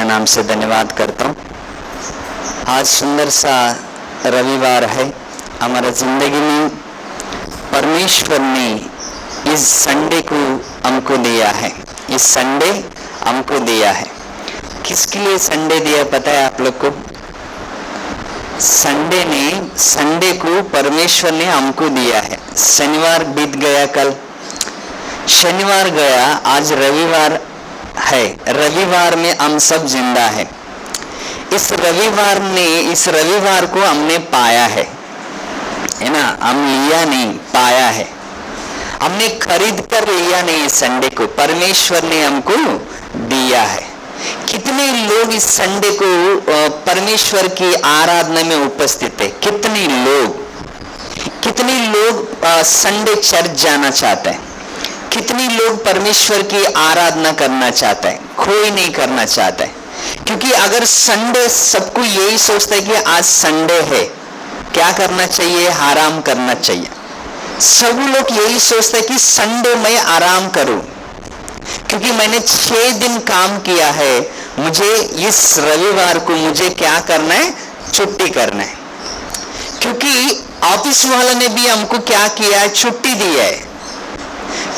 नाम से धन्यवाद करता हूँ। आज सुंदर सा रविवार है। हमारा जिंदगी में परमेश्वर ने इस संडे को हमको दिया है। इस संडे हमको दिया है। किसके लिए संडे दिया पता है आप लोग को? संडे को परमेश्वर ने हमको दिया है। शनिवार बीत गया, कल शनिवार गया, आज रविवार है। रविवार में हम सब जिंदा है। इस रविवार को हमने पाया है ना? हम लिया नहीं, पाया है। हमने खरीद कर लिया नहीं। संडे को परमेश्वर ने हमको दिया है। कितने लोग इस संडे को परमेश्वर की आराधना में उपस्थित है? कितने लोग संडे चर्च जाना चाहते हैं? कितने लोग परमेश्वर की आराधना करना चाहते हैं? कोई नहीं करना चाहता है, क्योंकि अगर संडे, सबको यही सोचता है कि आज संडे है, क्या करना चाहिए? आराम करना चाहिए। सब लोग यही सोचते हैं कि संडे में आराम करूं, क्योंकि मैंने 6 दिन काम किया है, मुझे इस रविवार को मुझे क्या करना है? छुट्टी करना है। क्योंकि ऑफिस वाला ने भी हमको क्या किया है? छुट्टी दी है।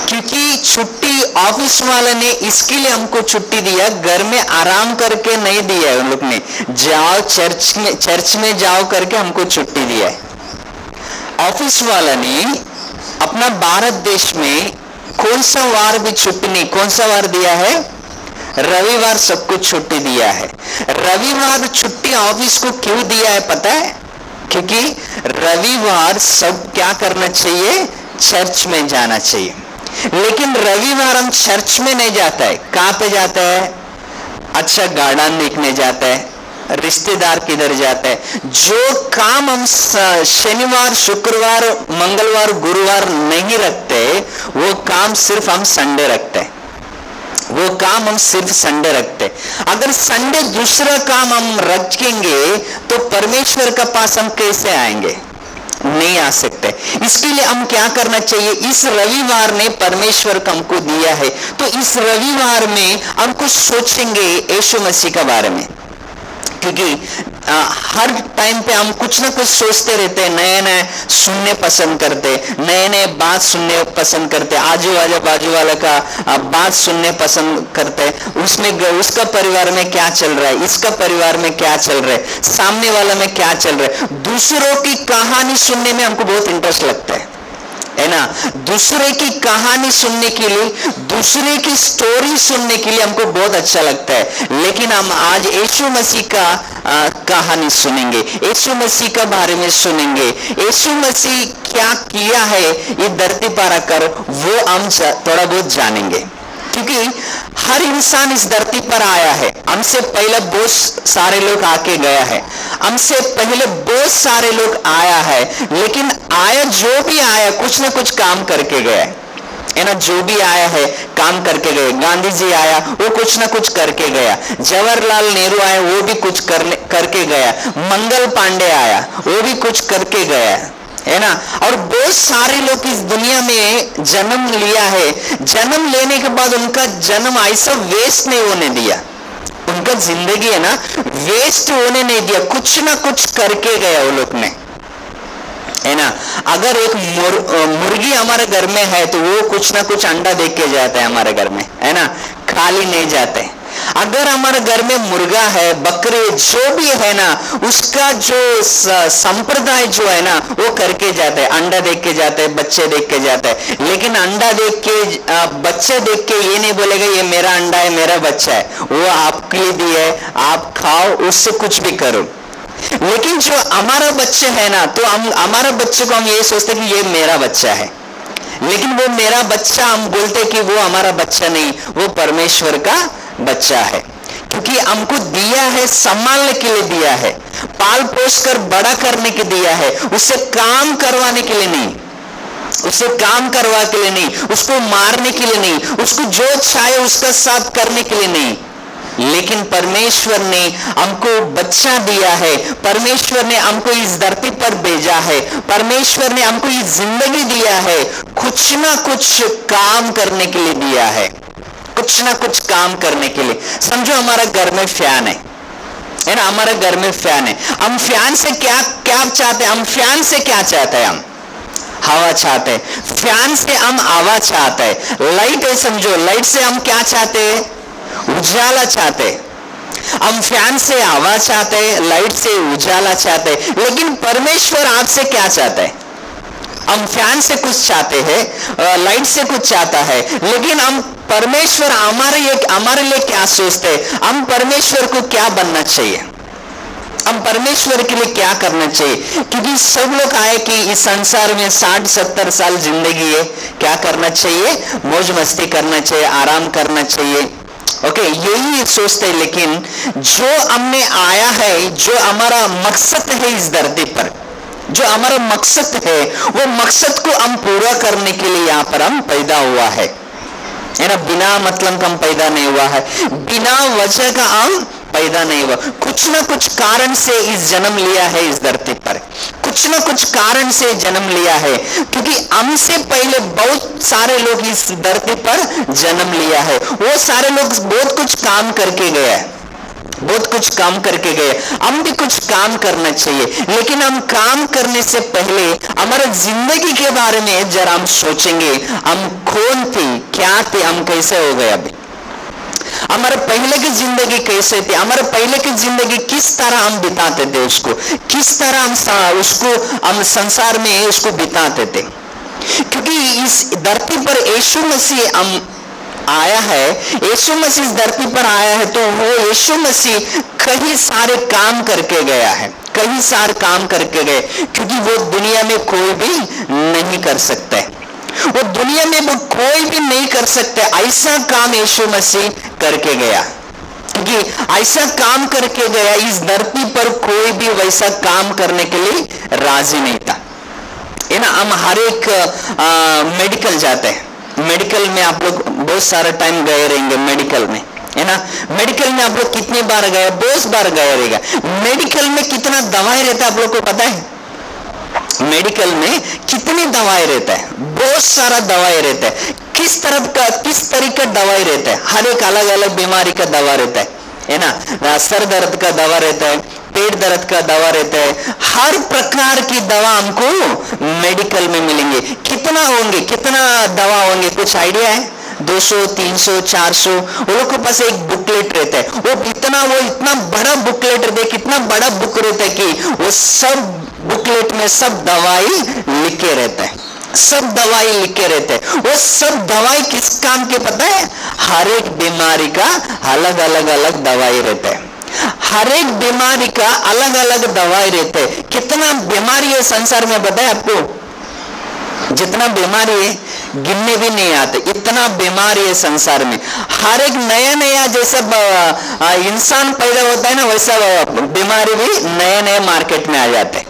क्योंकि छुट्टी ऑफिस वाले ने इसके लिए हमको छुट्टी दिया, घर में आराम करके नहीं दिया है। उन लोग ने जाओ चर्च में जाओ करके हमको छुट्टी दिया है। ऑफिस वाला ने अपना भारत देश में कौन सा वार भी छुट्टी नहीं, कौन सा वार दिया है? रविवार सबको छुट्टी दिया है। रविवार छुट्टी ऑफिस को क्यों दिया है पता है? क्योंकि रविवार सब क्या करना चाहिए? चर्च में जाना चाहिए। लेकिन रविवार हम चर्च में नहीं जाता है। कहां पे जाता है? अच्छा गार्डन देखने जाता है, रिश्तेदार किधर जाता है। जो काम हम शनिवार, शुक्रवार, मंगलवार, गुरुवार नहीं रखते, वो काम सिर्फ हम संडे रखते हैं। वो काम हम सिर्फ संडे रखते। अगर संडे दूसरा काम हम रखेंगे तो परमेश्वर के पास हम कैसे आएंगे? नहीं आ सकते। इसके लिए हम क्या करना चाहिए? इस रविवार ने परमेश्वर को हमको दिया है, तो इस रविवार में हम कुछ सोचेंगे यीशु मसीह के बारे में। क्योंकि हर टाइम पे हम कुछ ना कुछ सोचते रहते हैं, नए नए सुनने पसंद करते, नए नए बात सुनने पसंद करते, बाजू वाला का बात सुनने पसंद करते। उसमें उसका परिवार में क्या चल रहा है, इसका परिवार में क्या चल रहा है, सामने वाला में क्या चल रहा है। दूसरों की कहानी सुनने में हमको बहुत इंटरेस्ट लगता है ना? दूसरे की कहानी सुनने के लिए, दूसरे की स्टोरी सुनने के लिए हमको बहुत अच्छा लगता है। लेकिन हम आज यीशु मसीह का कहानी सुनेंगे, यीशु मसीह के बारे में सुनेंगे। यीशु मसीह क्या किया है ये धरती पर आकर, वो हम थोड़ा बहुत जानेंगे। क्योंकि हर इंसान इस धरती पर आया है। हमसे पहले बहुत सारे लोग आके गया है, हमसे पहले बहुत सारे लोग आया है, लेकिन आया जो भी आया कुछ ना कुछ काम करके गया है ना? जो भी आया है काम करके गए। गांधी जी आया, वो कुछ ना कुछ करके गया। जवाहरलाल नेहरू आया, वो भी कुछ करके गया। मंगल पांडे आया, वो भी कुछ करके गया है ना? और बहुत सारे लोग इस दुनिया में जन्म लिया है। जन्म लेने के बाद उनका जन्म ऐसा वेस्ट नहीं होने दिया। उनका जिंदगी है ना, वेस्ट होने नहीं दिया। कुछ ना कुछ करके गया वो लोग ने, है ना? अगर एक मुर्गी हमारे घर में है तो वो कुछ ना कुछ अंडा दे के जाता है हमारे घर में, है ना? खाली नहीं जाते। अगर हमारे घर में मुर्गा है, बकरे, जो भी है ना, उसका जो संप्रदाय जो है ना, वो करके जाता है। अंडा देख के जाता है, बच्चे देख के जाता है। लेकिन अंडा देख के, बच्चे देख के ये नहीं बोलेगा ये मेरा अंडा है, मेरा बच्चा है। वो आपके लिए भी है, आप खाओ, उससे कुछ भी करो। लेकिन जो हमारा बच्चा है ना, तो हम हमारा बच्चे को हम ये सोचते कि ये मेरा बच्चा है। लेकिन वो मेरा बच्चा, हम बोलते कि वो हमारा बच्चा नहीं, वो परमेश्वर का बच्चा है। क्योंकि हमको दिया है, संभालने के लिए दिया है, पाल पोस कर बड़ा करने के दिया है, उससे काम करवाने के लिए नहीं, उससे काम करवा के लिए नहीं, उसको मारने के लिए नहीं, उसको जो चाहे उसका साथ करने के लिए नहीं। लेकिन परमेश्वर ने हमको बच्चा दिया है, परमेश्वर ने हमको इस धरती पर भेजा है, परमेश्वर ने हमको ये जिंदगी दिया है, कुछ ना कुछ काम करने के लिए दिया है। कुछ ना कुछ काम करने के लिए। समझो हमारा घर में फैन है ना, हमारे घर में फैन है। हम फैन से क्या क्या चाहते हैं? हम फैन से क्या चाहते हैं? हम हवा चाहते हैं। फैन से हम हवा चाहते हैं। लाइट है, समझो लाइट से हम क्या चाहते हैं? उजाला चाहते हैं। हम फैन से हवा चाहते हैं, लाइट से उजाला चाहते हैं। लेकिन परमेश्वर आपसे क्या चाहता है? हम फैन से कुछ चाहते हैं, लाइट से कुछ चाहता है, लेकिन हम परमेश्वर हमारे लिए क्या सोचते हैं? हम परमेश्वर को क्या बनना चाहिए? हम परमेश्वर के लिए क्या करना चाहिए? क्योंकि सब लोग आए कि इस संसार में 60-70 साल जिंदगी है, क्या करना चाहिए? मौज मस्ती करना चाहिए, आराम करना चाहिए। ओके, यही सोचते हैं। लेकिन जो हमने आया है, जो हमारा मकसद है इस धरती पर, जो हमारा मकसद है, वो मकसद को हम पूरा करने के लिए यहाँ पर हम पैदा हुआ है ना। बिना मतलब का हम पैदा नहीं हुआ है, बिना वजह का हम पैदा नहीं हुआ। कुछ ना कुछ कारण से इस जन्म लिया है इस धरती पर, कुछ ना कुछ कारण से जन्म लिया है। क्योंकि हमसे पहले बहुत सारे लोग इस धरती पर जन्म लिया है। वो सारे लोग बहुत कुछ काम करके गए हैं, बहुत कुछ काम करके गए। हम भी कुछ काम करना चाहिए, लेकिन हम काम करने से पहले हमारे जिंदगी के बारे में जरा हम सोचेंगे। हम कौन थे, क्या थे, हम कैसे हो गए? अभी हमारे पहले की जिंदगी कैसे थी? हमारे पहले की जिंदगी किस तरह हम बिताते थे उसको, किस तरह हम संसार में उसको बिताते थे? क्योंकि इस धरती पर यीशु मसीह हम आया है, यीशु मसीह इस धरती पर आया है, तो वो यीशु मसीह कई सारे काम करके गया है, कई सारे काम करके गए। क्योंकि वो दुनिया में कोई भी नहीं कर सकता है, वो दुनिया में वो कोई भी नहीं कर सकते ऐसा काम यीशु मसीह करके गया। क्योंकि ऐसा काम करके गया, इस धरती पर कोई भी वैसा काम करने के लिए राजी नहीं था, है ना। हम हर एक मेडिकल जाते हैं, मेडिकल में आप लोग बहुत सारा टाइम गए रहेंगे, मेडिकल में, है ना। मेडिकल में आप लोग कितनी बार गए? बहुत बार गए रहेगा। मेडिकल में कितना दवाई रहता है आप लोग को पता है? मेडिकल में कितनी दवाई रहता है? बहुत सारा दवाई रहता है। किस तरीके का दवाई रहता है? हर एक अलग अलग बीमारी का दवा रहता है ना। सर दर्द का दवा रहता है, पेट दर्द का दवा रहता है, हर प्रकार की दवा हमको मेडिकल में मिलेंगे। कितना होंगे, कितना दवा होंगे, कुछ आइडिया है? 200, 300, 400। वो लोग के पास एक बुकलेट रहता है, वो इतना बड़ा बुकलेट रहता है, कितना बड़ा बुक रहता है कि वो सब बुकलेट में सब दवाई लिखे रहता है, सब दवाई लिखे रहते हैं। वो सब दवाई किस काम के पता है? हर एक बीमारी का अलग अलग दवाई रहता है, हर एक बीमारी का अलग अलग दवाई रहते हैं। कितना बीमारी है संसार में पता है आपको? जितना बीमारी है गिनने भी नहीं आते, इतना बीमारी है संसार में। हर एक नया जैसा इंसान पैदा होता है ना, वैसा बीमारी भी नए मार्केट में आ जाते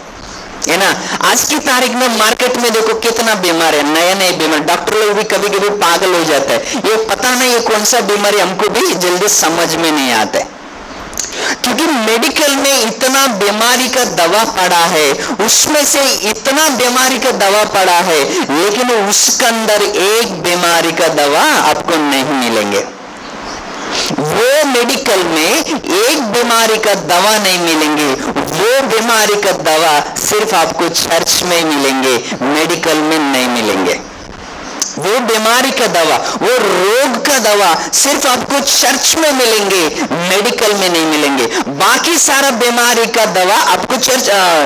है ना। आज की तारीख में मार्केट में देखो कितना बीमार है, नए बीमार। डॉक्टर लोग भी कभी कभी पागल हो जाता है, ये पता नहीं ये कौन सा बीमारी, हमको भी जल्दी समझ में नहीं आता है। क्योंकि मेडिकल में इतना बीमारी का दवा पड़ा है, उसमें से इतना बीमारी का दवा पड़ा है, लेकिन उसके अंदर एक बीमारी का दवा आपको नहीं मिलेंगे। वो मेडिकल में एक बीमारी का दवा नहीं मिलेंगे, वो बीमारी का दवा सिर्फ आपको चर्च में मिलेंगे, मेडिकल में नहीं मिलेंगे। वो बीमारी का दवा, वो रोग का दवा सिर्फ आपको चर्च में मिलेंगे, मेडिकल में नहीं मिलेंगे। बाकी सारा बीमारी का दवा आपको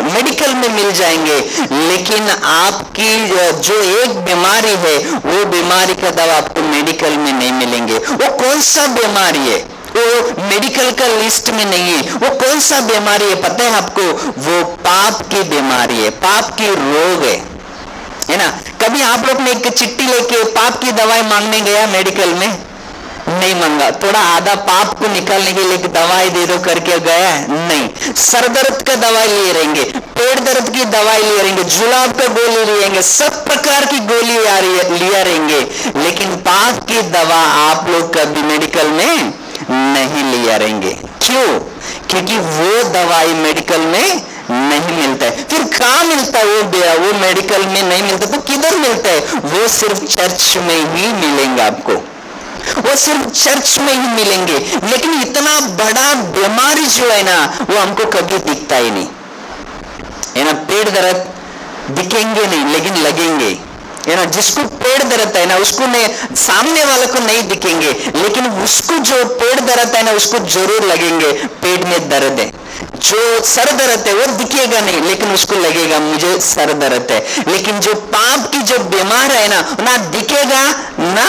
मेडिकल में मिल जाएंगे, लेकिन आपकी जो एक बीमारी है वो बीमारी का दवा आपको मेडिकल में नहीं मिलेंगे। वो कौन सा बीमारी है? वो मेडिकल का लिस्ट में नहीं है। वो कौन सा बीमारी है पता है आपको? वो पाप की बीमारी है, पाप की रोग है ना। कभी आप लोग ने एक चिट्ठी लेके पाप की दवाई मांगने गया मेडिकल में? नहीं मांगा। थोड़ा आधा पाप को निकालने के लिए दवाई दे दो करके गया? नहीं। सर दर्द का दवाई लिए रहेंगे, पेट दर्द की दवाई लिए रहेंगे, जुलाब का गोली लिएंगे, सब प्रकार की गोली लिया रहेंगे, लेकिन पाप की दवा आप लोग कभी मेडिकल में नहीं लिया रहेंगे। क्यों? क्योंकि वो दवाई मेडिकल में नहीं मिलता है। फिर कहाँ मिलता है? वो मेडिकल में नहीं मिलता तो किधर मिलता है? वो सिर्फ चर्च में ही मिलेंगे आपको। वो सिर्फ चर्च में ही मिलेंगे, लेकिन इतना बड़ा बीमारी जो है ना वो हमको कभी दिखता ही नहीं है ना। पेट दर्द दिखेंगे नहीं लेकिन लगेंगे है ना। जिसको पेट दर्द है ना उसको नहीं, सामने वाले को नहीं दिखेंगे, लेकिन उसको जो पेट दर्द है ना उसको जरूर लगेंगे पेट में दर्द है। जो सर दर्द है वो दिखेगा नहीं लेकिन उसको लगेगा मुझे सर दर्द है। लेकिन जो पाप की जो बीमार है ना दिखेगा ना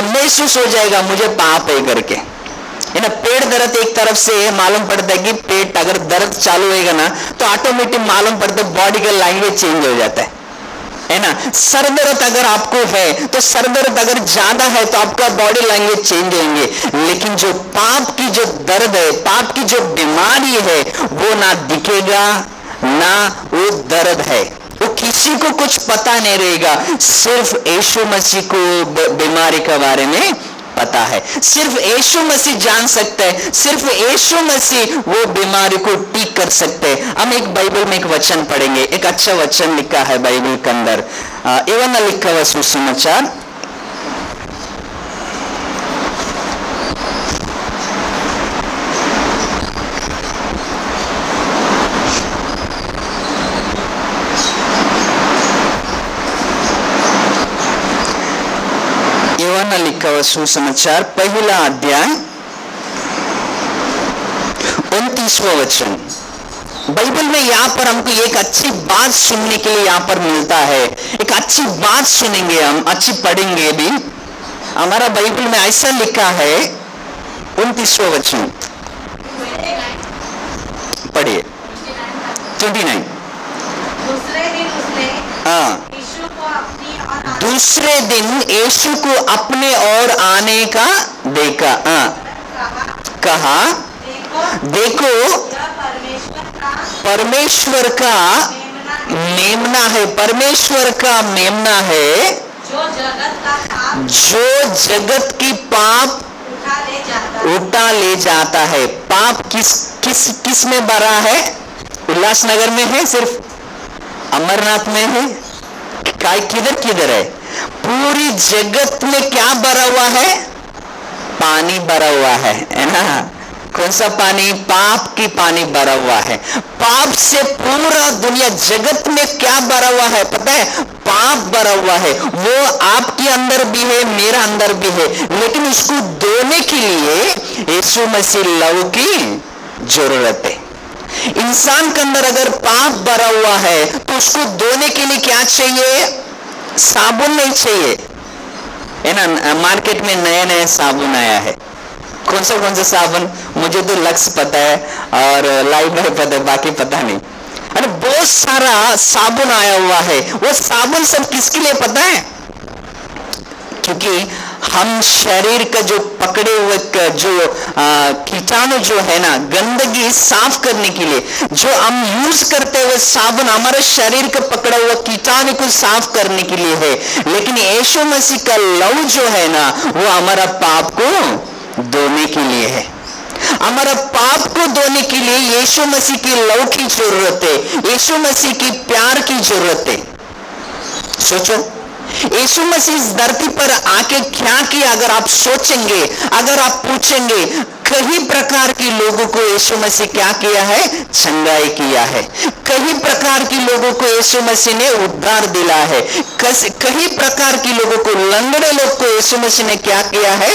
महसूस हो जाएगा मुझे पाप है करके है ना। पेट दर्द एक तरफ से मालूम पड़ता है कि पेट अगर दर्द चालू होगा ना तो ऑटोमेटिक मालूम पड़ता है, बॉडी का लैंग्वेज चेंज हो जाता है ना। सर दर्द अगर आपको है तो सर दर्द अगर ज्यादा है तो आपका बॉडी लैंग्वेज चेंज होंगे। लेकिन जो पाप की जो दर्द है, पाप की जो बीमारी है वो ना दिखेगा ना वो दर्द है, वो किसी को कुछ पता नहीं रहेगा। सिर्फ यीशु मसीह को बीमारी के बारे में पता है, सिर्फ यीशु मसीह जान सकते हैं, सिर्फ यीशु मसीह वो बीमारी को ठीक कर सकते हैं। हम एक बाइबल में एक वचन पढ़ेंगे, एक अच्छा वचन लिखा है बाइबल के अंदर, यूहन्ना लिखा हुआ सुसमाचार लिखा हुआ सुसमाचार पहला अध्याय 29वां वचन। बाइबल में यहां पर हमको एक अच्छी बात सुनने के लिए यहां पर मिलता है। एक अच्छी बात सुनेंगे हम, अच्छी पढ़ेंगे भी। हमारा बाइबल में ऐसा लिखा है 29वां वचन पढ़िए 29। दूसरे दिन यीशु को अपने ओर आने का देखा, कहा देखो परमेश्वर का मेमना है, परमेश्वर का मेमना है जो जगत की पाप उठा ले जाता है। पाप किस में भरा है? उल्लासनगर में है, सिर्फ अमरनाथ में है, किधर है? पूरी जगत में क्या भरा हुआ है? पानी भरा हुआ है ना। कौन सा पानी? पाप की पानी भरा हुआ है। पाप से पूरा दुनिया जगत में क्या भरा हुआ है पता है? पाप भरा हुआ है। वो आपके अंदर भी है, मेरा अंदर भी है, लेकिन उसको धोने के लिए यीशु मसीह लहू की जरूरत है। इंसान के अंदर अगर पाप भरा हुआ है तो उसको धोने के लिए क्या चाहिए? साबुन नहीं चाहिए है ना। मार्केट में नया नया साबुन आया है। कौन सा साबुन? मुझे तो लक्स पता है और लाइफ पता है, बाकी पता नहीं। अरे बहुत सारा साबुन आया हुआ है। वो साबुन सब किसके लिए पता है? क्योंकि हम शरीर का जो पकड़े हुए जो कीटाणु जो है ना, गंदगी साफ करने के लिए जो हम यूज करते हुए साबुन हमारे शरीर का पकड़ा हुआ कीटाणु को साफ करने के लिए है। लेकिन यीशु मसीह का लहू जो है ना वो हमारा पाप को धोने के लिए है। हमारा पाप को धोने के लिए यीशु मसीह की लहू की जरूरत है, यीशु मसीह की प्यार की जरूरत है। सोचो यीशु मसीह इस धरती पर आके क्या किया? अगर आप सोचेंगे, अगर आप पूछेंगे, कई प्रकार के लोगों को यीशु मसीह क्या किया है? चंगाई किया है। कई प्रकार के लोगों को यीशु मसीह ने उद्धार दिला है। कई प्रकार के लोगों को, लंगड़े लोग को यीशु मसीह ने क्या किया है?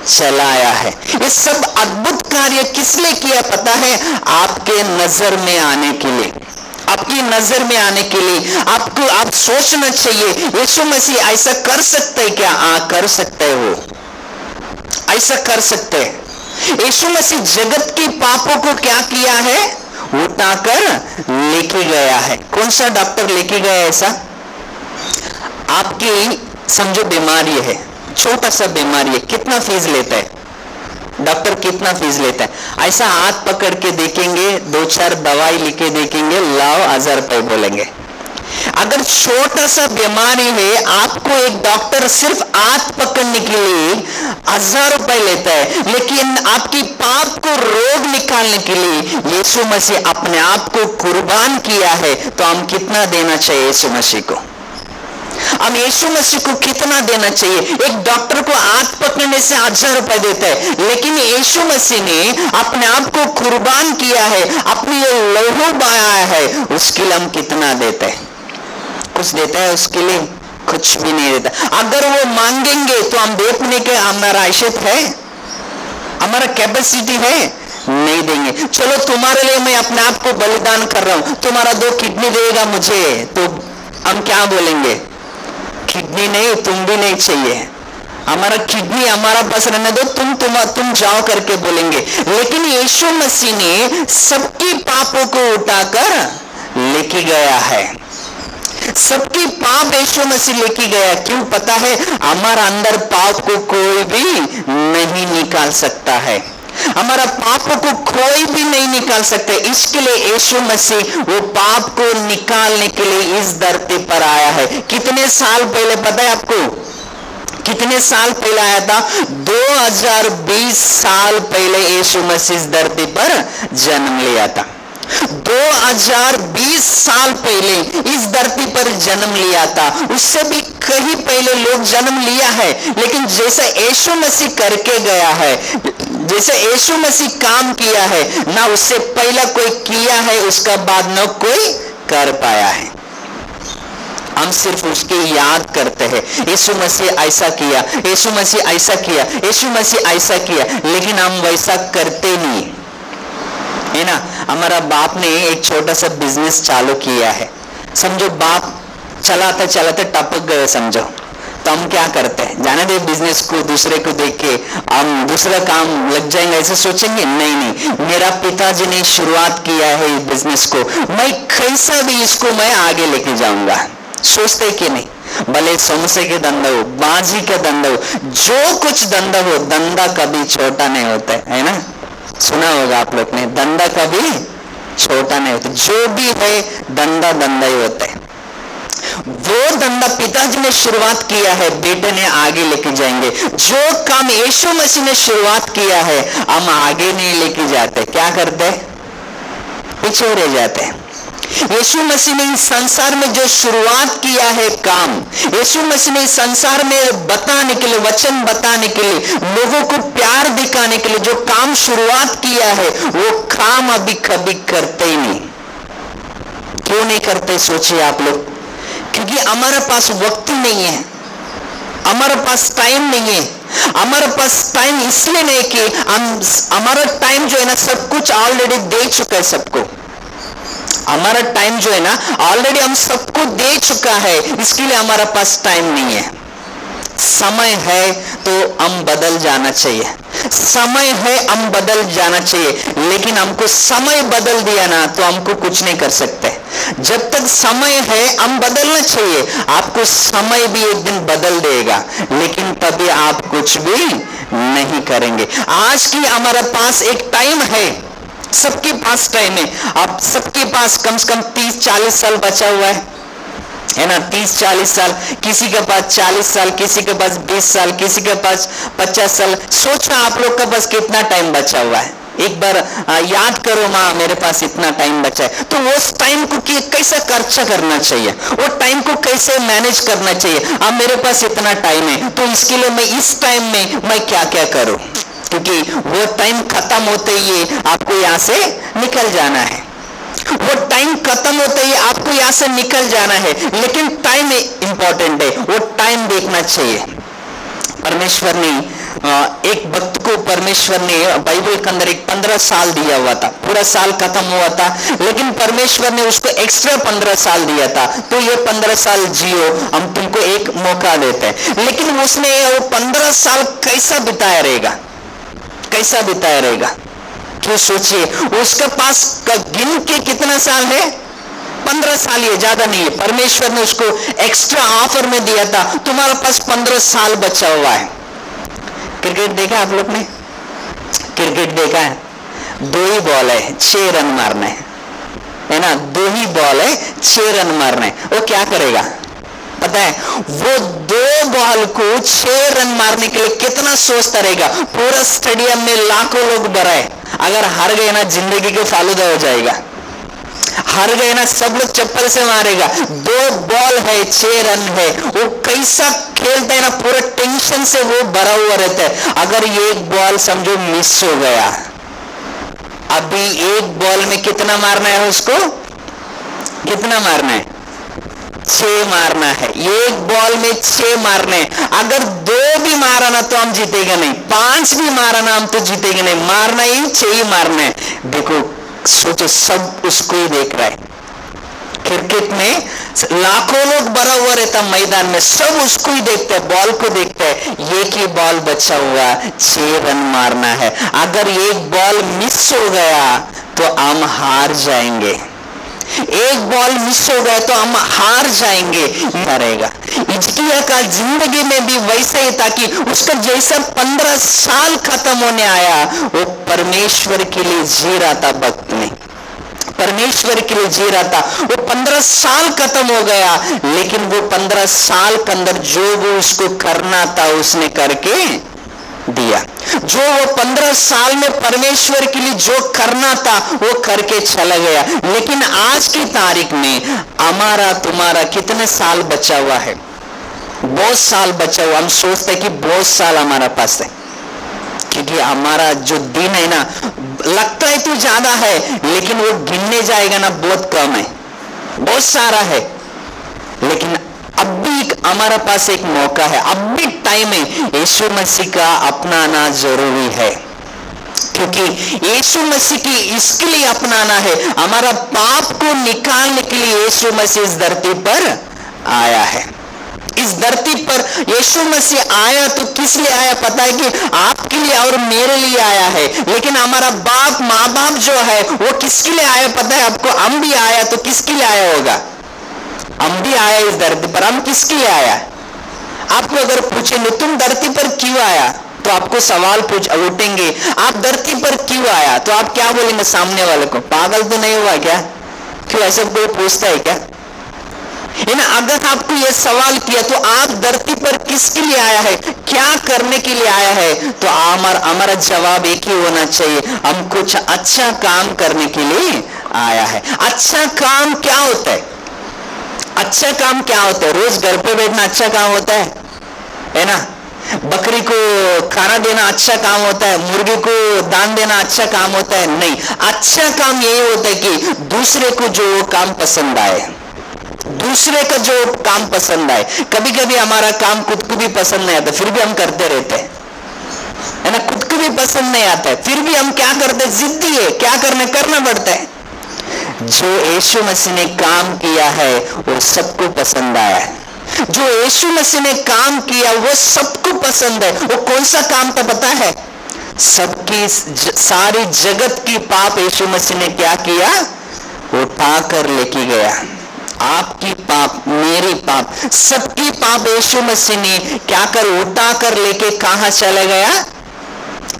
चलाया है। ये सब अद्भुत कार्य किस लिए किया पता है? आपके नजर में आने के लिए, आपकी नजर में आने के लिए। आपको आप सोचना चाहिए यीशु मसीह ऐसा कर सकते हैं क्या? कर सकते हैं, वो ऐसा कर सकते हैं। यीशु मसीह जगत के पापों को क्या किया है? उठाकर लेके गया है। कौन सा डॉक्टर लेके गया ऐसा? आपकी समझो बीमारी है, छोटा सा बीमारी है, कितना फीस लेता है डॉक्टर? कितना फीस लेता है? ऐसा हाथ पकड़ के देखेंगे, 2-4 दवाई लिखे देखेंगे, लाओ 1000 रुपए बोलेंगे। अगर छोटा सा बीमारी है, आपको एक डॉक्टर सिर्फ हाथ पकड़ने के लिए 1000 रुपए लेता है, लेकिन आपकी पाप को रोग निकालने के लिए यीशु मसीह अपने आप को कुर्बान किया है। तो हम कितना देना चाहिए यीशु मसीह को? हम यीशु मसीह को कितना देना चाहिए? एक डॉक्टर को हाथ पकड़ने से 1000 रुपए देता है, लेकिन यीशु मसीह ने अपने आप को कुर्बान किया है, अपनी लहू बहाया है, उसके लिए हम कितना देते हैं? कुछ देता है उसके लिए? कुछ भी नहीं देता। अगर वो मांगेंगे तो हम दे पाने के हमारा हैसियत है, हमारा कैपेसिटी है? नहीं देंगे। चलो तुम्हारे लिए मैं अपने आप को बलिदान कर रहा हूं, तुम्हारा 2 किडनी देगा मुझे, तो हम क्या बोलेंगे? किडनी नहीं, तुम भी नहीं चाहिए, हमारा किडनी हमारा पास रहने दो, तुम जाओ करके बोलेंगे। लेकिन यीशु मसीह ने सबकी पापों को उठाकर लेके गया है, सबकी पाप यीशु मसीह लेके गया। क्यों? पता है, हमारा अंदर पाप को कोई भी नहीं निकाल सकता है, हमारा पाप को कोई भी नहीं निकाल सकते। इसके लिए यीशु मसीह वो पाप को निकालने के लिए इस धरती पर आया है। कितने साल पहले पता है आपको? कितने साल पहले आया था? 2020 साल पहले यीशु मसीह इस धरती पर जन्म लिया था। 2020 साल पहले इस धरती पर जन्म लिया था। उससे भी कहीं पहले लोग जन्म लिया है, लेकिन जैसे यीशु मसीह करके गया है, जैसे यीशु मसीह काम किया है, ना उससे पहला कोई किया है, उसका बाद न कोई कर पाया है। हम सिर्फ उसकी याद करते हैं, यीशु मसीह ऐसा किया, यीशु मसीह ऐसा किया, यीशु मसीह ऐसा किया, लेकिन हम वैसा करते नहीं है ना। हमारा बाप ने एक छोटा सा बिजनेस चालू किया है, समझो बाप चलाते चलाते टपक गए समझो, तो हम क्या करते हैं? जाने दे बिजनेस को, दूसरे को देख के हम दूसरा काम लग जाएंगे ऐसे सोचेंगे? नहीं नहीं, मेरा पिताजी ने शुरुआत किया है इस बिजनेस को, मैं कैसा भी इसको मैं आगे लेके जाऊंगा। सोचते कि नहीं? भले समोसे के धंधा हो, बाजी का धंधा हो, जो कुछ धंधा हो, धंधा कभी छोटा नहीं होता है ना। सुना होगा आप लोग ने, धंधा कभी छोटा नहीं होता, जो भी है धंधा धंधा ही होता है। वो धंधा पिताजी ने शुरुआत किया है, बेटे ने आगे लेके जाएंगे। जो काम यीशु मसीह ने शुरुआत किया है, हम आगे नहीं लेके जाते, क्या करते? पीछे रह जाते हैं। यीशु मसीह ने इस संसार में जो शुरुआत किया है काम, यीशु मसीह ने इस संसार में बताने के लिए, वचन बताने के लिए, लोगों को प्यार दिखाने के लिए जो काम शुरुआत किया है, वो काम अभी कभी करते ही नहीं। क्यों नहीं करते? सोचिए आप लोग। क्योंकि हमारे पास वक्त नहीं है, हमारे पास टाइम नहीं है। हमारे पास टाइम इसलिए नहीं कि हमारा टाइम जो है ना, सब कुछ ऑलरेडी दे चुका है सबको। हमारा टाइम जो है ना, ऑलरेडी हम सबको दे चुका है, इसके लिए हमारे पास टाइम नहीं है। समय है तो हम बदल जाना चाहिए, समय है हम बदल जाना चाहिए, लेकिन हमको समय बदल दिया ना तो हमको कुछ नहीं कर सकते। जब तक समय है हम बदलना चाहिए। आपको समय भी एक दिन बदल देगा, लेकिन तभी आप कुछ भी नहीं करेंगे। आज की हमारे पास एक टाइम है, सबके पास टाइम है। आप सबके पास कम से कम 30-40 साल बचा हुआ है ना, 30-40 साल। किसी के पास 40 साल, किसी के पास 20 साल, किसी के पास 50 साल। सोचो आप लोग के पास कितना टाइम बचा हुआ है। एक बार याद करो, माँ मेरे पास इतना टाइम बचा है, तो उस टाइम को कैसे खर्चा करना चाहिए, वो टाइम को कैसे मैनेज करना चाहिए। अब मेरे पास इतना टाइम है, तो इसके लिए मैं इस टाइम में मैं क्या क्या करूं, क्योंकि वो टाइम खत्म होते ही आपको यहाँ से निकल जाना है। वो टाइम खत्म होते ही आपको यहाँ से निकल जाना है, लेकिन टाइम इंपॉर्टेंट है, वो टाइम देखना चाहिए। परमेश्वर ने एक भक्त को, परमेश्वर ने बाइबल के अंदर एक 15 साल दिया हुआ था, पूरा साल खत्म हुआ था, लेकिन परमेश्वर ने उसको एक्स्ट्रा 15 साल दिया था। तो ये 15 साल जियो, हम तुमको एक मौका देते हैं। लेकिन उसने वो 15 साल कैसा बिताया रहेगा, कैसा बिताया रहेगा? क्यों सोचिए, उसके पास गिन के कितना साल है? 15 साल, ये ज्यादा नहीं है। परमेश्वर ने उसको एक्स्ट्रा ऑफर में दिया था, तुम्हारे पास 15 साल बचा हुआ है। क्रिकेट देखा आप लोग ने? क्रिकेट देखा है? 2 ही बॉल है, 6 रन मारना है ना, 2 ही बॉल है, 6 रन मारना है। वो क्या करेगा पता है? वो 2 बॉल को 6 रन मारने के लिए कितना सोचता रहेगा। पूरा स्टेडियम में लाखों लोग भरा है, अगर हार गए ना जिंदगी के फालूदा हो जाएगा। हार गए ना, सब लोग चप्पल से मारेगा। 2 बॉल है, 6 रन है। वो कैसा खेलता है ना, पूरा टेंशन से वो भरा हुआ रहता है। अगर एक बॉल समझो मिस हो गया, अभी एक बॉल में कितना मारना है उसको, कितना मारना है, 6 मारना है। एक बॉल में 6 मारने, अगर 2 भी मारा ना तो हम जीतेगा नहीं, 5 भी मारा ना हम तो जीतेगा नहीं, मारना ही 6 ही मारना है। देखो सोचो, सब उसको ही देख रहा है। क्रिकेट में लाखों लोग भरा हुआ रहता मैदान में, सब उसको ही देखते हैं, बॉल को देखते हैं। एक ही बॉल बचा हुआ, 6 रन मारना है। अगर एक बॉल मिस हो गया तो हम हार जाएंगे, एक बॉल मिस हो गया तो हम हार जाएंगे। रहेगा हिजकिय्याह का जिंदगी में भी वैसा ही था कि उसका जैसा 15 साल खत्म होने आया, वो परमेश्वर के लिए जी रहा था, भक्त में परमेश्वर के लिए जी रहा था। वो 15 साल खत्म हो गया, लेकिन वो 15 साल के अंदर जो वो उसको करना था उसने करके दिया। जो वो 15 साल में परमेश्वर के लिए जो करना था वो करके चला गया। लेकिन आज की तारीख में हमारा तुम्हारा कितने साल बचा हुआ है, बहुत साल बचा हुआ। हम सोचते हैं कि बहुत साल हमारा पास है, क्योंकि हमारा जो दिन है ना, लगता है तो ज्यादा है, लेकिन वो गिनने जाएगा ना बहुत कम है, बहुत सारा है। लेकिन अब भी हमारा पास एक मौका है, अब भी टाइम है। यीशु मसीह का अपनाना जरूरी है, क्योंकि यीशु मसीह की इसके लिए अपनाना है, हमारा पाप को निकालने के लिए यीशु मसीह इस धरती पर आया है। इस धरती पर यीशु मसीह आया तो किस लिए आया पता है? कि आपके लिए और मेरे लिए आया है। लेकिन हमारा बाप माँ बाप जो है वो किसके लिए आया पता है आपको? हम भी आया तो किसके लिए आया होगा? हम भी आया इस धरती पर, हम किसके लिए आया? आपको अगर पूछेंगे तुम धरती पर क्यों आया, तो आपको सवाल उठेंगे, आप धरती पर क्यों आया, तो आप क्या बोलेंगे सामने वाले को? पागल तो नहीं हुआ क्या? क्यों ऐसा कोई पूछता है क्या? है ना? अगर आपको यह सवाल किया तो आप धरती पर किसके लिए आया है, क्या करने के लिए आया है, तो हमारा जवाब एक ही होना चाहिए, हम कुछ अच्छा काम करने के लिए आया है। अच्छा काम क्या होता है? अच्छा काम क्या होता है? रोज घर पे बैठना अच्छा काम होता है ना? बकरी को खाना देना अच्छा काम होता है? मुर्गी को दान देना अच्छा काम होता है? नहीं। अच्छा काम यही होता है कि दूसरे को जो काम पसंद आए, दूसरे का जो काम पसंद आए। कभी कभी हमारा काम खुद को भी पसंद नहीं आता, फिर भी हम करते रहते हैं, है ना? खुद को भी पसंद नहीं आता है, फिर भी हम क्या करते हैं? जिद्दी है, क्या करना पड़ता है। जो यीशु मसीह ने काम किया है वो सबको पसंद आया है। जो यीशु मसीह ने काम किया वो सबको पसंद है। वो कौन सा काम था पता है? सबकी सारी जगत की पाप यीशु मसीह ने क्या किया? उठा कर लेके गया। आपकी पाप, मेरी पाप, सबकी पाप यीशु मसीह ने क्या कर उठा कर लेके कहां चले गया?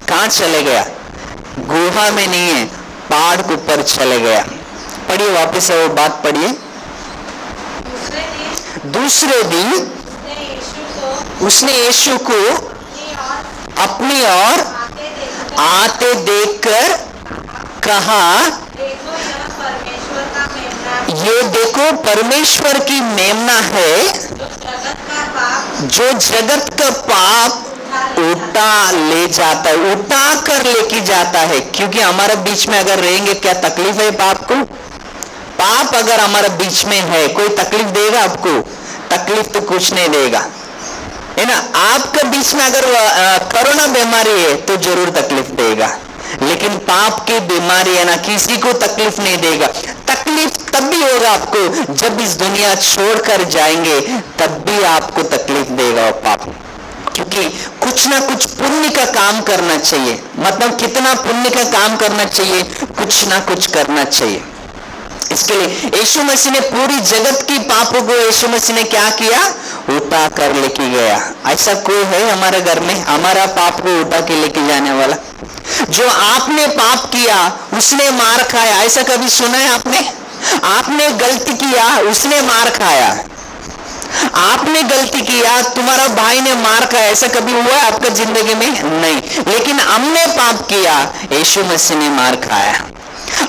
कहां चले गया? गुहा में नहीं है, पहाड़ के ऊपर चले गया। पढ़िए वापस से वो बात पढ़िए। दूसरे दिन उसने यीशु को अपनी ओर आते देखकर कहा, ये देखो परमेश्वर की मेमना है जो जगत का पाप उठा ले जाता है, उठा कर लेके जाता है। क्योंकि हमारे बीच में अगर रहेंगे, क्या तकलीफ है पाप को? पाप अगर हमारे बीच में है, कोई तकलीफ देगा आपको? तकलीफ तो कुछ नहीं देगा, है ना? आपके बीच में अगर कोरोना बीमारी है तो जरूर तकलीफ देगा, लेकिन पाप की बीमारी है ना, किसी को तकलीफ नहीं देगा। तकलीफ तब भी होगा आपको जब इस दुनिया छोड़कर जाएंगे, तब भी आपको तकलीफ देगा वो पाप। क्योंकि कुछ ना कुछ पुण्य का काम करना चाहिए। मतलब कितना पुण्य का काम करना चाहिए? कुछ ना कुछ करना चाहिए। इसके लिए यीशु मसीह ने पूरी जगत की पापों को यीशु मसीह ने क्या किया? उठा कर लेके गया। ऐसा कोई है हमारे घर में हमारा पाप को उठा के लेके जाने वाला? जो आपने पाप किया उसने मार खाया, ऐसा कभी सुना है आपने? आपने गलती किया, उसने मार खाया। आपने गलती किया, तुम्हारा भाई ने मार खाया, ऐसा कभी हुआ है आपका जिंदगी में? नहीं। लेकिन हमने पाप किया, यीशु मसीह ने मार खाया।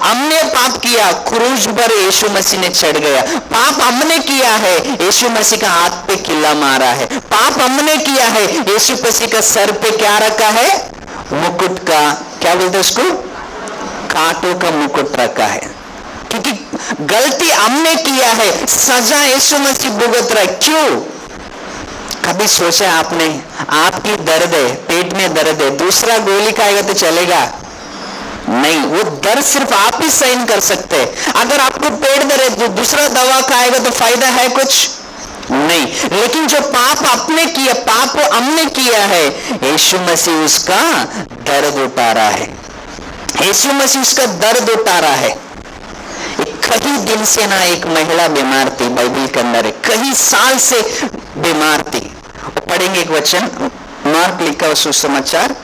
हमने पाप किया, क्रूज पर यीशु मसीह ने चढ़ गया। पाप हमने किया है, यीशु मसीह का हाथ पे किला मारा है। पाप हमने किया है, यीशु मसीह का सर पे क्या रखा है? मुकुट का, क्या बोलते उसको, कांटों का मुकुट रखा है। क्योंकि गलती हमने किया है, सजा यीशु मसीह भुगत रहा है। क्यों? कभी सोचा आपने, आपकी दर्द है, पेट में दर्द है, दूसरा गोली खाएगा तो चलेगा? नहीं, वो दर्द सिर्फ आप ही सहन कर सकते हैं। अगर आपको पेट दर्द है तो दूसरा दवा खाएगा तो फायदा है कुछ? नहीं। लेकिन जो पाप आपने किया, पाप हमने किया है, यीशु मसीह उसका दर्द उठा रहा है। यीशु मसीह उसका दर्द उठा रहा है। कई दिन से ना एक महिला बीमार थी, बाइबल के अंदर है, कई साल से बीमार थी। पढ़ेंगे एक वचन, मार्क लिखा हुआ सुसमाचार,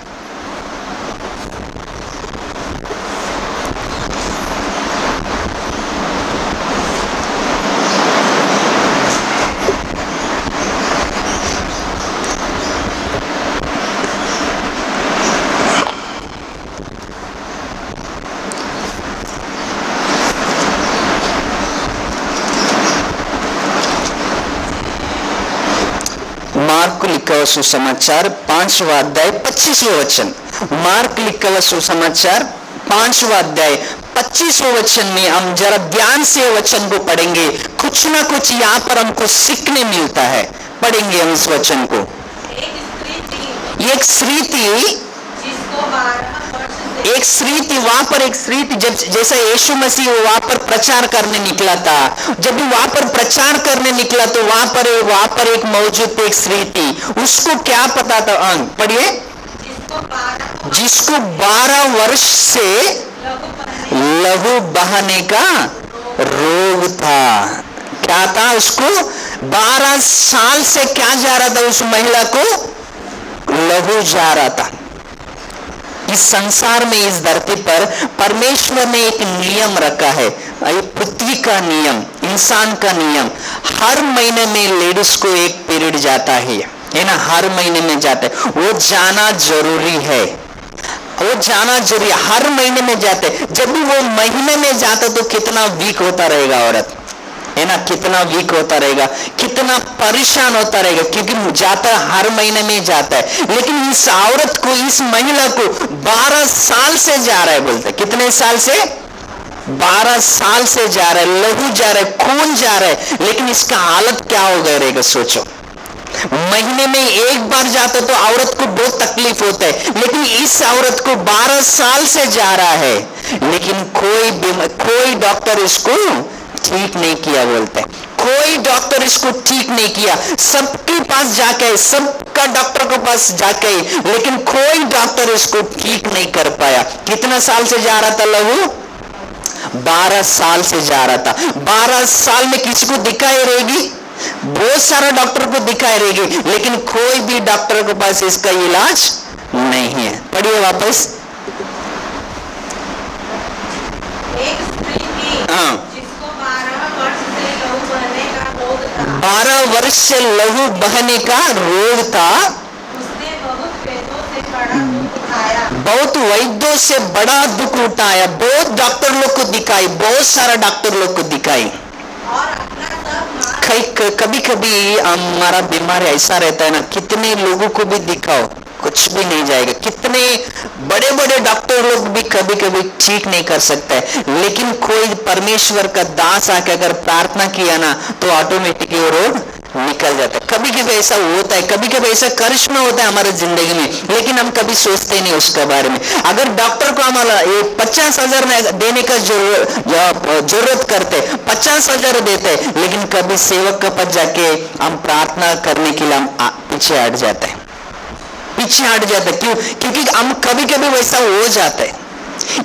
मार्क लिखा हुआ सुसमाचार 5वां अध्याय 25वां वचन। मार्क लिखा हुआ सुसमाचार 5वां अध्याय 25वां वचन में हम जरा ध्यान से वचन को पढ़ेंगे। कुछ ना कुछ यहाँ पर हमको सीखने मिलता है। पढ़ेंगे हम इस वचन को। एक स्त्री थी, एक स्त्री थी वहां पर, एक स्त्री थी। जब जैसा यीशु मसीह वहां पर प्रचार करने निकला था, जब भी वहां पर प्रचार करने निकला तो वहां पर एक मौजूद एक स्त्री थी। उसको क्या पता था? पढ़िए, जिसको 12 वर्ष से लहू बहाने का रोग था। क्या था उसको? 12 साल से क्या जा रहा था? उस महिला को लहू जा रहा था। इस संसार में, इस धरती पर परमेश्वर ने एक नियम रखा है, पृथ्वी का नियम, इंसान का नियम। हर महीने में लेडीज को एक पीरियड जाता है ना, हर महीने में जाता है। वो जाना जरूरी है, वो जाना जरूरी, हर महीने में जाते। जब भी वो महीने में जाता तो कितना वीक होता रहेगा औरत, है ना, कितना वीक होता रहेगा, कितना परेशान होता रहेगा, क्योंकि जाता हर महीने में जाता है। लेकिन इस औरत को, इस महिला को 12 साल से जा रहा है। बोलते कितने साल से? 12 साल से जा रहा है, लहू जा रहा है, खून जा रहा है। लेकिन इसका हालत क्या हो गया रहेगा? सोचो, महीने में एक बार जाता तो औरत को बहुत तकलीफ होता है, लेकिन इस औरत को 12 साल से जा रहा है, लेकिन कोई डॉक्टर इसको ठीक नहीं किया। बोलते कोई डॉक्टर इसको ठीक नहीं किया। सबके पास जाके, सबका डॉक्टर के पास जाके, लेकिन कोई डॉक्टर इसको ठीक नहीं कर पाया। कितना साल से जा रहा था लहू? 12 साल से जा रहा था। 12 साल में किसी को दिखाई रहेगी? बहुत सारा डॉक्टर को दिखाई रहेगी, लेकिन कोई भी डॉक्टर के पास इसका इलाज नहीं है। पढ़िए वापस। एक स्त्री थी, हाँ, जिसको 12 वर्ष से लहू बहने का रोग था। 12 वर्ष से लहू बहने का रोग था। उसने बहुत वैद्यों से बड़ा दुख उठाया, बहुत वैद्यों से बड़ा दुख उठाया, बहुत डॉक्टर लोग को दिखाई, बहुत सारा डॉक्टर लोग को दिखाई। और अपना सब माल कभी कभी हमारा बीमार ऐसा रहता है ना, कितने लोगों को भी दिखाओ कुछ भी नहीं जाएगा। कितने बड़े बड़े डॉक्टर लोग भी कभी कभी ठीक नहीं कर सकते, लेकिन कोई परमेश्वर का दास आके अगर प्रार्थना किया ना तो ऑटोमेटिकली वो रोग निकल जाता है। कभी कभी ऐसा होता है, कभी कभी ऐसा करिश्मा होता है हमारे जिंदगी में, लेकिन हम कभी सोचते नहीं उसके बारे में। अगर डॉक्टर को हमारा 50,000 देने का जरूरत करते, 50,000 देते, लेकिन कभी सेवक के पास जाके हम प्रार्थना करने के लिए हम पीछे हट जाते हैं, पीछे हट जाते। क्यों? क्योंकि हम कभी कभी वैसा हो जाता है।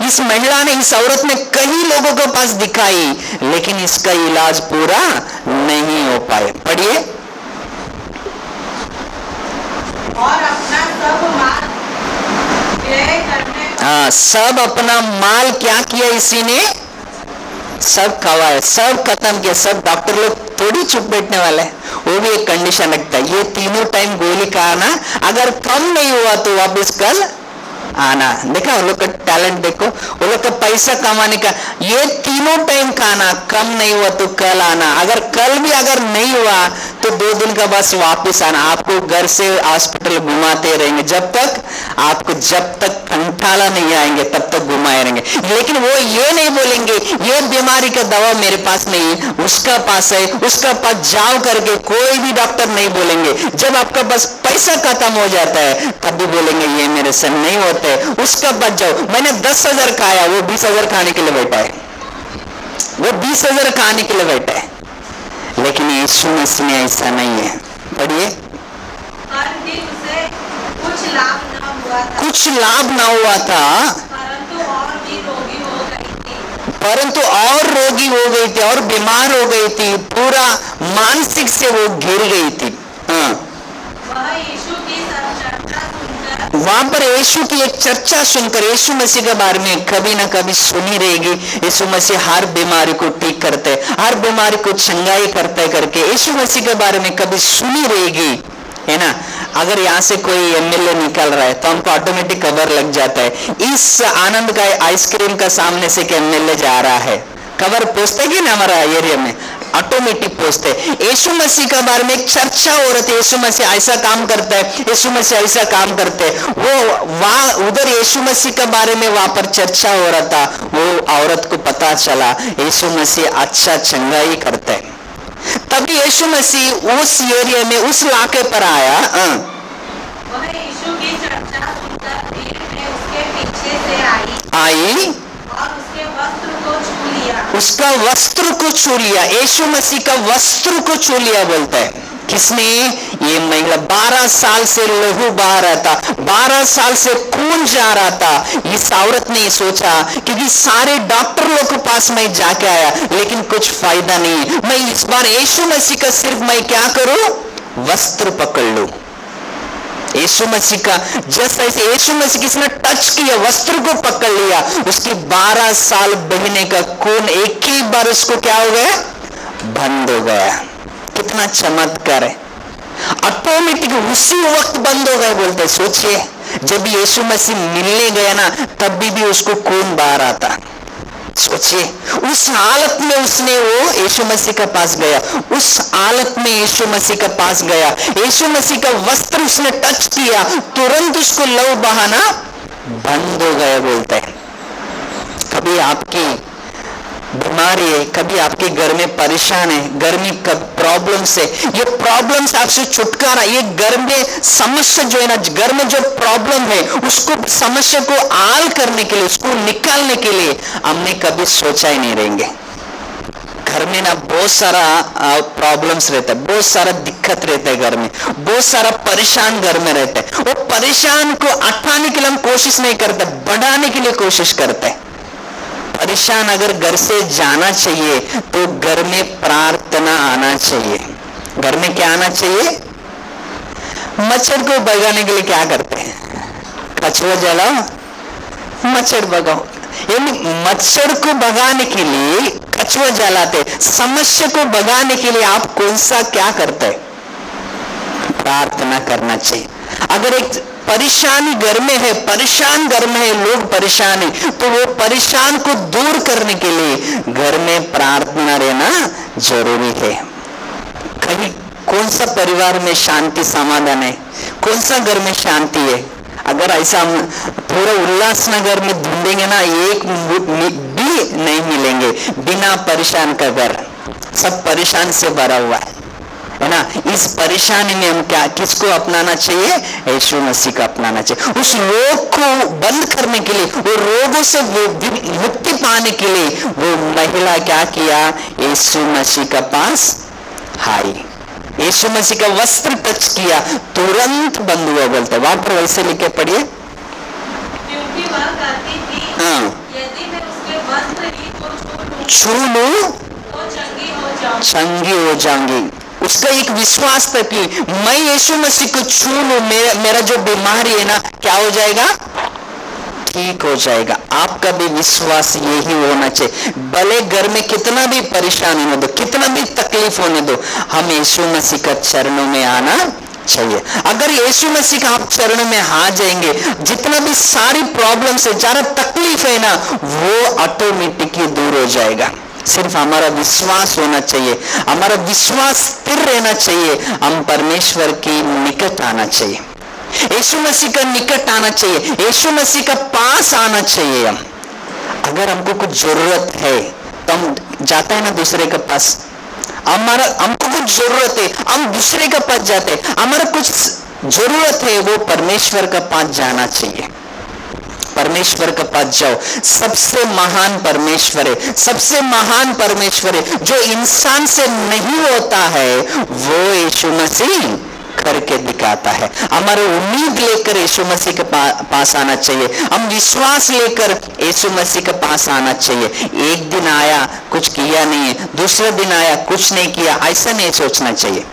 इस महिला ने, इस औरत ने कई लोगों के पास दिखाई, लेकिन इसका इलाज पूरा नहीं हो पाए। पढ़िए। और अपना सब माल व्यय करने, हाँ, सब अपना माल क्या किया इसी ने? सब खवाया, सब खत्म किया। सब डॉक्टर लोग थोड़ी चुप बैठने वाले हैं, वो भी एक कंडीशन रखता है, ये तीनों टाइम गोली खाना, अगर कम नहीं हुआ तो वापस कल आना। देखा वो लोग का टैलेंट, देखो वो लोग का पैसा कमाने का, ये तीनों टाइम खाना, कम नहीं हुआ तो कल आना, अगर कल भी अगर नहीं हुआ तो 2 दिन का बस वापस आना। आपको घर से हॉस्पिटल घुमाते रहेंगे जब तक कंठाला नहीं आएंगे तब तक घुमाए रहेंगे। लेकिन वो ये नहीं बोलेंगे ये बीमारी का दवा मेरे पास नहीं है, उसका पास है, उसका पास जाओ करके कोई भी डॉक्टर नहीं बोलेंगे। जब आपका बस पैसा खत्म हो जाता है तब भी बोलेंगे ये मेरे से नहीं होते, उसका पास जाओ। मैंने 10,000 खाया, वो 20,000 खाने के लिए बैठा है, वो 20,000 खाने के लिए बैठा है। लेकिन यीशु मसीह में ऐसा नहीं है। पढ़िए, हर दिन उसे कुछ लाभ कुछ लाभ ना हुआ था, परंतु और रोगी हो गई थी और बीमार हो गई थी, पूरा मानसिक से वो गिर गई थी। वह यीशु की चर्चा सुनकर, वहां पर यीशु की एक चर्चा सुनकर, यीशु मसीह के बारे में कभी ना कभी सुनी रहेगी, यीशु मसीह हर बीमारी को ठीक करते, हर बीमारी को चंगाई करते करके यीशु मसीह के बारे में कभी सुनी रहेगी, है ना। अगर यहाँ से कोई एमएलए निकल रहा है तो हमको ऑटोमेटिक खबर लग जाता है, इस आनंद का आइसक्रीम का सामने से कि एमएलए जा रहा है, खबर पहुंचते कि ना हमारा एरिया में ऑटोमेटिक पहुंचते। यीशु मसीह के बारे में एक चर्चा हो रही थी, यीशु मसीह ऐसा काम करता है, यीशु मसीह ऐसा काम करते हैं। वो वहां उधर यीशु मसीह के बारे में वहां पर चर्चा हो रहा था, वो औरत को पता चला यीशु मसीह अच्छा चंगाई करते हैं। तभी यीशु मसीह उस एरिया में उस इलाके पर आया। वह यीशु की चर्चा सुनकर भीड़ में उसके पीछे से आई और उसके वस्त्र को छू लिया, उसका वस्त्र को छू लिया, यीशु मसीह का वस्त्र को छू लिया बोलता है। किसने? ये महिला 12 साल से लहू बहा रहा था, 12 साल से खून जा रहा था। इस औरत ने सोचा, क्योंकि सारे डॉक्टर लोग के पास मैं जाके आया लेकिन कुछ फायदा नहीं, मैं इस बार यीशु मसीह का सिर्फ मैं क्या करूं, वस्त्र पकड़ लूं। यीशु मसीह का जैसे यीशु मसीह किसने टच किया, वस्त्र को पकड़ लिया, उसकी 12 साल बहने का खून एक ही बार उसको क्या हो गया, बंद हो गया। कितना चमत्कार है, ऑटोमेटिक उसी वक्त बंद हो गए बोलते। सोचिए जब यीशु मसीह मिलने गया ना तब भी उसको खून बाहर आता। सोचिए उस हालत में उसने वो यीशु मसीह के पास गया, उस हालत में यीशु मसीह के पास गया, यीशु मसीह का वस्त्र उसने टच किया, तुरंत उसको लहू बहाना बंद हो गया बोलते हैं। कभी आपकी बीमारी है, कभी आपके घर में परेशान है, घर में प्रॉब्लम से, ये प्रॉब्लम से आपसे छुटकारा, ये घर में समस्या जो है ना, घर में जो प्रॉब्लम है उसको समस्या को हल करने के लिए, उसको निकालने के लिए हमने कभी सोचा ही नहीं रहेंगे। घर में ना बहुत सारा प्रॉब्लम्स रहता है, बहुत सारा दिक्कत रहता है घर में, बहुत सारा परेशान घर में रहता है। वो परेशान को हटाने के लिए हम कोशिश नहीं करते, बढ़ाने के लिए कोशिश करते हैं। परेशान अगर घर से जाना चाहिए तो घर में प्रार्थना आना चाहिए। घर में क्या आना चाहिए? मच्छर को भगाने के लिए क्या करते हैं? कछुआ जलाओ, मच्छर भगाओ। यानी मच्छर को भगाने के लिए कछुआ जलाते, समस्या को भगाने के लिए आप कौन सा क्या करते हैं? प्रार्थना करना चाहिए। अगर एक परेशानी घर में है, परेशान घर में है, लोग परेशान है, तो वो परेशान को दूर करने के लिए घर में प्रार्थना रहना जरूरी है। कभी कौन सा परिवार में शांति समाधान है, कौन सा घर में शांति है? अगर ऐसा हम पूरा उल्लासनगर में ढूंढेंगे ना, एक भी नहीं मिलेंगे बिना परेशान का घर, सब परेशान से भरा हुआ है ना। इस परेशानी में हम क्या किसको अपनाना चाहिए? यीशु मसीह को अपनाना चाहिए। उस रोग को बंद करने के लिए, वो रोगों से मुक्ति पाने के लिए वो महिला क्या किया? यीशु मसीह के पास आई, यीशु मसीह का वस्त्र टच किया, तुरंत बंद हुआ बोलते। वहां पर वैसे लिखे पढ़िए, क्योंकि वह कहती थी, यदि मैं उसके वस्त्र ही को छू लूं तो चंगी हो जाऊंगी। उसका एक विश्वास था कि मैं यीशु मसीह को छू लूं, मेरा जो बीमारी है ना क्या हो जाएगा? ठीक हो जाएगा। आपका भी विश्वास यही होना चाहिए। भले घर में कितना भी परेशानी हो दो, कितना भी तकलीफ होने दो, हम यीशु मसीह का चरणों में आना चाहिए। अगर यीशु मसीह का आप चरणों में हाथ जाएंगे, जितना भी सारी प्रॉब्लम से ज्यादा तकलीफ है ना, वो ऑटोमेटिकली दूर हो जाएगा। सिर्फ हमारा विश्वास होना चाहिए, हमारा विश्वास स्थिर रहना चाहिए, हम परमेश्वर के निकट आना चाहिए, यीशु मसीह का निकट आना चाहिए, यीशु मसीह का पास आना चाहिए। हम अगर हमको कुछ जरूरत है तो हम जाते हैं ना दूसरे के पास, हमको कुछ जरूरत है हम दूसरे के पास जाते हैं, हमारा कुछ जरूरत है वो परमेश्वर का पास जाना चाहिए। परमेश्वर के पास जाओ, सबसे महान परमेश्वर है, सबसे महान परमेश्वर है, जो इंसान से नहीं होता है वो यीशु मसीह करके दिखाता है। हमारे उम्मीद लेकर यीशु मसीह के पास आना चाहिए, हम विश्वास लेकर यीशु मसीह के पास आना चाहिए। एक दिन आया कुछ किया नहीं है, दूसरे दिन आया कुछ नहीं किया, ऐसा नहीं सोचना चाहिए।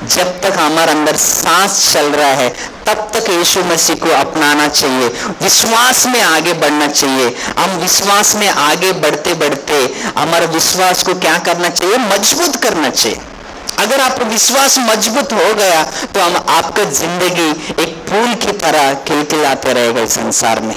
जब तक हमारे अंदर सांस चल रहा है तब तक यीशु मसीह को अपनाना चाहिए, विश्वास में आगे बढ़ना चाहिए। हम विश्वास में आगे बढ़ते बढ़ते हमारे विश्वास को क्या करना चाहिए, मजबूत करना चाहिए। अगर आपका विश्वास मजबूत हो गया तो हम आपका जिंदगी एक फूल की तरह खिलखिलाते रहेगा इस संसार में।